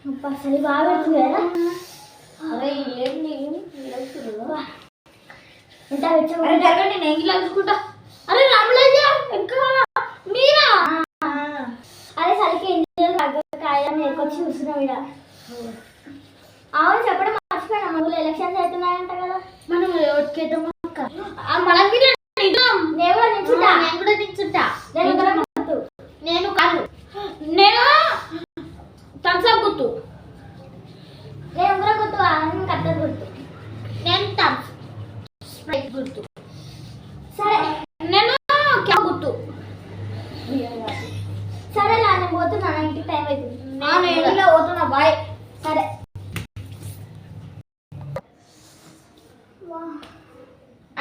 అసలు బాగా పెడుతుంది కదా. అరే ఏంటి జరగండి నేను ఎంగిల్ అనుకుంటా. అరే రామరాజ ఇంకా మీరా? అరే సరికి కాయని ఎక్కొచ్చి చూస్తున్నాం ఇక. అవును చెప్పడం మర్చిపోయినా, మన ఊళ్ళో ఎలక్షన్స్ అవుతున్నాయంట కదా. మనం ఓటుకేద్దాం అక్క. మనం నేను కూడా నిల్చుంటా. నేను కూడా నిల్చుంటా. నేను కాదు, నేను థమ్స్అప్ గుర్తు. నేను ఉంగర గుర్తు, కట్ట గుర్తు. నేను థమ్స్ స్ప్రైట్ గుర్తు. సరే నేను క్యా గుర్తు. సరే నేను పోతున్నా, ఇంటికి టైం అవుతుంది. నేను ఇంట్లో పోతున్నా, బాయ్. సరే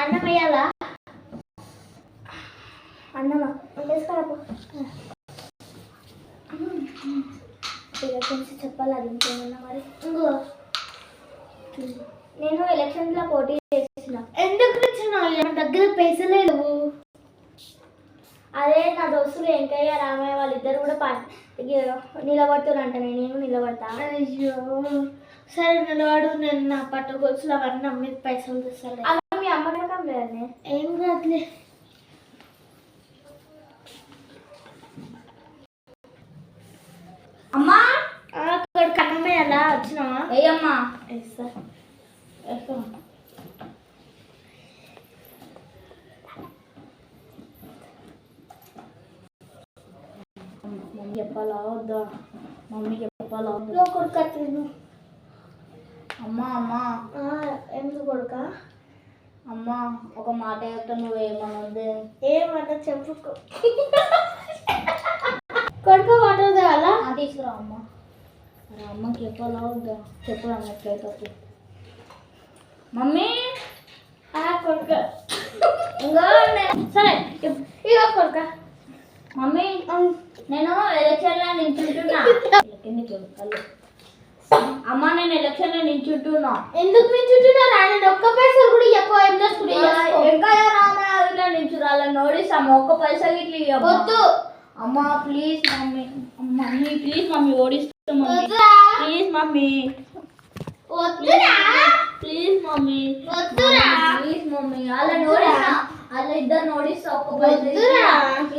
అన్నం వేయాలా? అన్నమా వేసుకోరాపో. ఎలక్షన్స్ చెప్పాలి, అది ఇంకేమన్నా మరి. ఇంకో నేను ఎలక్షన్స్లో పోటీ చేసిన. ఎందుకు ఇచ్చినావు? నా దగ్గర పైసలే లేవు. అదే నా దోస్తులు వెంకయ్య రామయ్య వాళ్ళిద్దరు కూడా నిలబడుతున్నంట. నేను నిలబడతా. అయ్యో సరే నిలబడు. నేను నా పట్టు గొలుసులు అవన్నీ అమ్మి పైసలు తెస్తాను. అలా మీ అమ్మ రకం లేదండి. ఏం కాదులే. అమ్మా కన్నమ్మ ఎలా వచ్చినావా? ఏయమ్మా వేస్తా. మమ్మీ చెప్పాలా వద్దా? మమ్మీకి చెప్పాలా వద్దా? కొడుక తిను. అమ్మా అమ్మా ఎందుకు కొడుక? అమ్మా ఒక మాట చెప్తా, నువ్వేమనొద్దే. ఏమన్నా చెప్పుకో. కొడుకు వాటర్ తేవాలా? తీసుకురా అమ్మ. అరే అమ్మకి చెప్పాలా వద్దా? చెప్పురా ఎట్లయితే. మమ్మీ కొడుక ఇంకా సరే ఇక కొడుక. మమ్మీ నేను ఎలక్షన్లో నించుంటున్నా. అమ్మ నేను ఎలక్షన్లో నించుంటున్నా. ఎందుకు నించుంటున్నా? నేను ఒక్క పైసలు కూడా ఎక్కువ ఇంకా రామయ్య నించురా నోడిస్తాము. ఒక్క పైసా ఇట్లా వద్దు. అమ్మా please mummy. Mummy please mummy ఓడిస్తాం. Please mummy. Please mummy. Please mummy. అలా నోడిస్తా, అలా ఇద్దరు నోడిస్తా. ఒక్క పైసా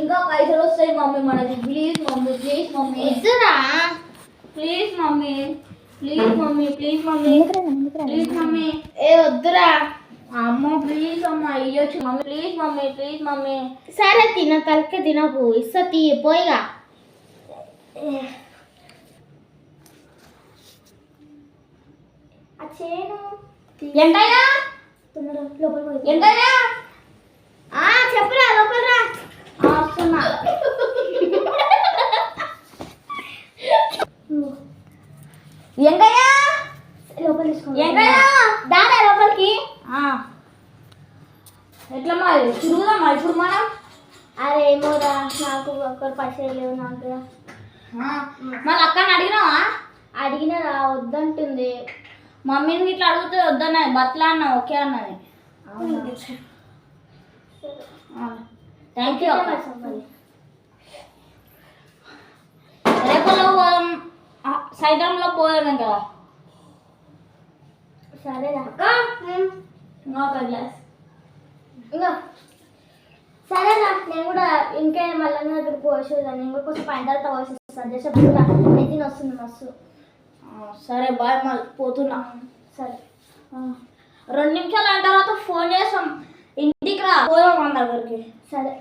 ఇంకా పైసలు వస్తాయి మమ్మీ మనకి. Please mummy. Please mummy. Please mummy. Please mummy. Please mummy. Please mummy. ఏ వద్దురా అమ్మ. ప్లీజ్ అమ్మ ఇయ్యొచ్చు mummy. Please mummy. Please mummy. సరే తిన తలక తినకు. ఇస్తా తీయ పోయిగా. ఎంతైనా ఎంతైనా చెప్పురా లోపల రా. వస్తున్నా. ఎంకయ్యా లోపల ఎంకయ్యా దాదా లోపలికి. ఎట్లా మరి తిరుగుదామా ఇప్పుడు మనం? అరే ఏమోరా నాకు ఒక్కరు పైసలు లేవు నాకు. మళ్ళీ అక్కని అడిగినావా? అడిగినరా వద్దంటుంది. మమ్మీని ఇట్లా అడిగితే వద్దన్నది. బట్టలు అన్నా ఓకే అన్నది. థ్యాంక్ యూ అక్క. రేపల్లో పోదాం, సాయంత్రంలో పోదాం కదా. సరేరా అక్క. ఒక గ్లాస్ ఇంకా. సరేరా నేను కూడా ఇంకా మళ్ళీ దగ్గర పోసేదాన్ని. ఇంకా కొంచెం పైన తర్వాత పోసేస్తాను. చేసేప్పుడు నెత్తిని వస్తుంది మస్తు. సరే బాయ్ మళ్ళీ పోతున్నా. సరే 2 నిమిషాలు అయిన తర్వాత ఫోన్ చేస్తాం. ఇంటికి రా పోదాం మన దగ్గరికి. సరే.